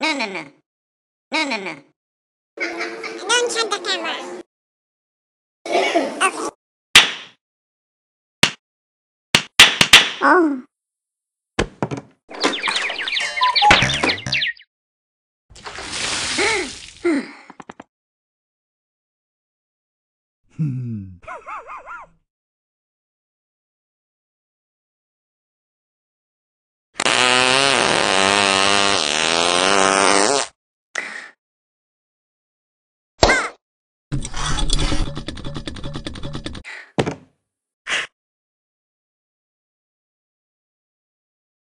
No, no, no. No, no, no. Don't shut the camera. Okay. Oh. Hmm.